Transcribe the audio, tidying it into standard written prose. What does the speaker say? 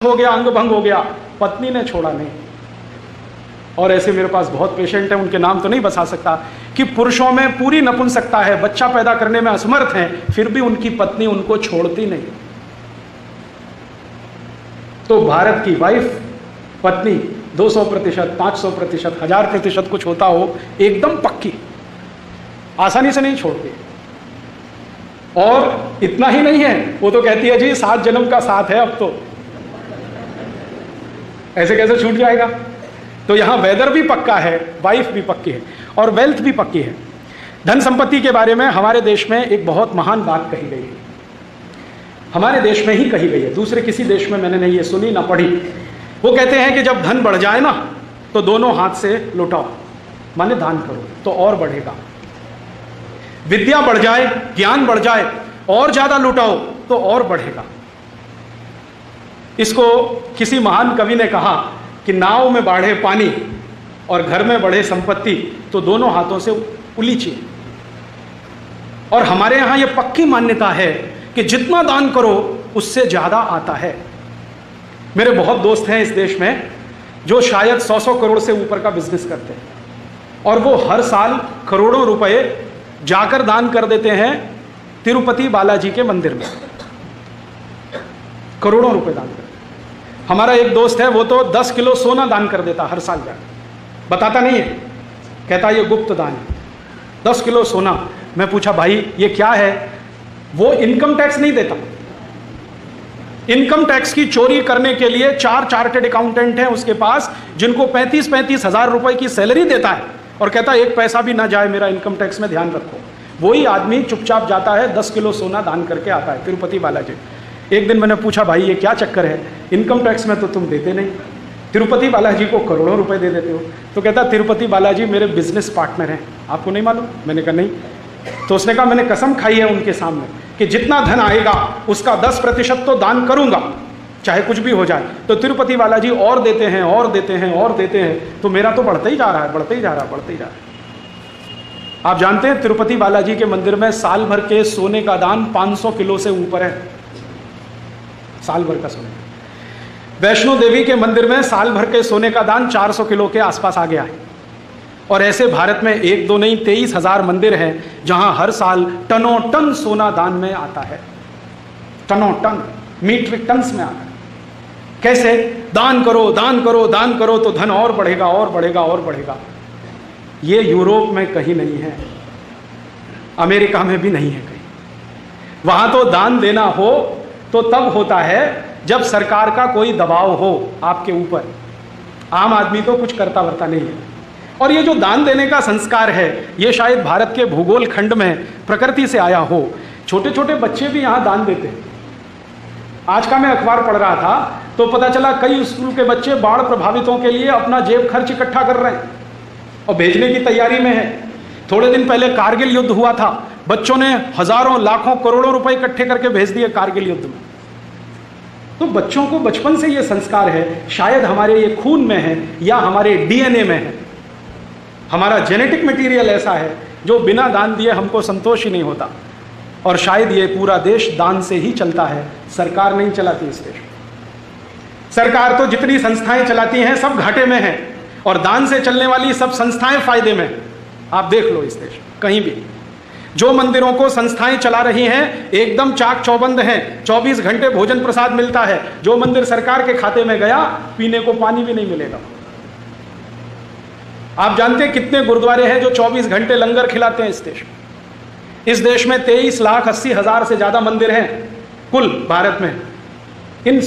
हो गया, अंग भंग हो गया, पत्नी ने छोड़ा नहीं। और ऐसे मेरे पास बहुत पेशेंट हैं, उनके नाम तो नहीं बता सकता, कि पुरुषों में पूरी नपुंसकता है, बच्चा पैदा करने में असमर्थ हैं, फिर भी उनकी पत्नी उनको छोड़ती नहीं। तो भारत की वाइफ, पत्नी 200%, 500%, 1000% कुछ होता हो, एकदम पक्की, आसानी से नहीं छोड़ती। और इतना ही नहीं है, वो तो कहती है जी 7 जन्म का साथ है, अब तो ऐसे कैसे छूट जाएगा। तो यहां वेदर भी पक्का है, वाइफ भी पक्की है और वेल्थ भी पक्की है। धन संपत्ति के बारे में हमारे देश में एक बहुत महान बात कही गई है, हमारे देश में ही कही गई है, दूसरे किसी देश में मैंने नहीं ये सुनी ना पढ़ी। वो कहते हैं कि जब धन बढ़ जाए ना, तो दोनों हाथ से लुटाओ, माने दान करो तो और बढ़ेगा। विद्या बढ़ जाए, ज्ञान बढ़ जाए, और ज्यादा लुटाओ तो और बढ़ेगा। इसको किसी महान कवि ने कहा कि नाव में बाढ़े पानी और घर में बढ़े संपत्ति, तो दोनों हाथों से उलीचिए। और हमारे यहां यह पक्की मान्यता है कि जितना दान करो उससे ज्यादा आता है। मेरे बहुत दोस्त हैं इस देश में जो शायद 100 करोड़ से ऊपर का बिजनेस करते हैं, और वो हर साल करोड़ों रुपए जाकर दान कर देते हैं तिरुपति बालाजी के मंदिर में, करोड़ों रुपए दान करते हैं। हमारा एक दोस्त है, वो तो 10 किलो सोना दान कर देता हर साल जाकर, बताता नहीं है, कहता ये गुप्त दान है, 10 किलो सोना। मैं पूछा भाई ये क्या है? वो इनकम टैक्स नहीं देता, इनकम टैक्स की चोरी करने के लिए 4 चार्टेड अकाउंटेंट हैं उसके पास, जिनको 35-35 हजार रुपए की सैलरी देता है, और कहता है एक पैसा भी ना जाए मेरा इनकम टैक्स में, ध्यान रखो। वही आदमी चुपचाप जाता है, 10 किलो सोना दान करके आता है तिरुपति बालाजी। एक दिन मैंने पूछा भाई ये क्या चक्कर है, इनकम टैक्स में तो तुम देते नहीं, तिरुपति बालाजी को करोड़ों रुपए दे देते हो। तो कहता तिरुपति बालाजी मेरे बिजनेस पार्टनर हैं, आपको नहीं मालूम? मैंने कहा नहीं। तो उसने कहा मैंने कसम खाई है उनके सामने कि जितना धन आएगा उसका 10% तो दान करूंगा, चाहे कुछ भी हो जाए। तो तिरुपति बालाजी और देते हैं और देते हैं और देते हैं, तो मेरा तो बढ़ता ही जा रहा है, बढ़ता ही जा रहा है, बढ़ता ही जा रहा है। आप जानते हैं तिरुपति बालाजी के मंदिर में साल भर के सोने का दान 500 किलो से ऊपर है, साल भर का सोने। वैष्णो देवी के मंदिर में साल भर के सोने का दान 400 किलो के आसपास आ गया है। और ऐसे भारत में 1-2 नहीं 23,000 मंदिर हैं जहां हर साल टनों टन सोना दान में आता है, टनों टन, मीट्रिक टन्स में आता है। कैसे? दान करो, दान करो, दान करो तो धन और बढ़ेगा और बढ़ेगा और बढ़ेगा। ये यूरोप में कहीं नहीं है, अमेरिका में भी नहीं है कहीं। वहां तो दान देना हो तो तब होता है जब सरकार का कोई दबाव हो आपके ऊपर, आम आदमी तो कुछ करता वर्ता नहीं है। और ये जो दान देने का संस्कार है, ये शायद भारत के भूगोल खंड में प्रकृति से आया हो। छोटे छोटे बच्चे भी यहाँ दान देते हैं। आज का मैं अखबार पढ़ रहा था तो पता चला कई स्कूल के बच्चे बाढ़ प्रभावितों के लिए अपना जेब खर्च इकट्ठा कर रहे हैं और भेजने की तैयारी में है। थोड़े दिन पहले कारगिल युद्ध हुआ था, बच्चों ने हजारों लाखों करोड़ों रुपए इकट्ठे करके भेज दिए कारगिल युद्ध में। तो बच्चों को बचपन से ये संस्कार है, शायद हमारे ये खून में है या हमारे डीएनए में है, हमारा जेनेटिक मटेरियल ऐसा है जो बिना दान दिए हमको संतोष ही नहीं होता। और शायद ये पूरा देश दान से ही चलता है, सरकार नहीं चलाती इस देश। सरकार तो जितनी संस्थाएं चलाती हैं सब घाटे में है, और दान से चलने वाली सब संस्थाएं फायदे में। आप देख लो इस देश कहीं भी, जो मंदिरों को संस्थाएं चला रही हैं एकदम चाक चौबंद हैं, 24 घंटे भोजन प्रसाद मिलता है। जो मंदिर सरकार के खाते में गया, पीने को पानी भी नहीं मिलेगा। आप जानते हैं कितने गुरुद्वारे हैं जो 24 घंटे लंगर खिलाते हैं इस देश में? इस देश में 23,80,000 से ज्यादा मंदिर हैं कुल भारत में। इन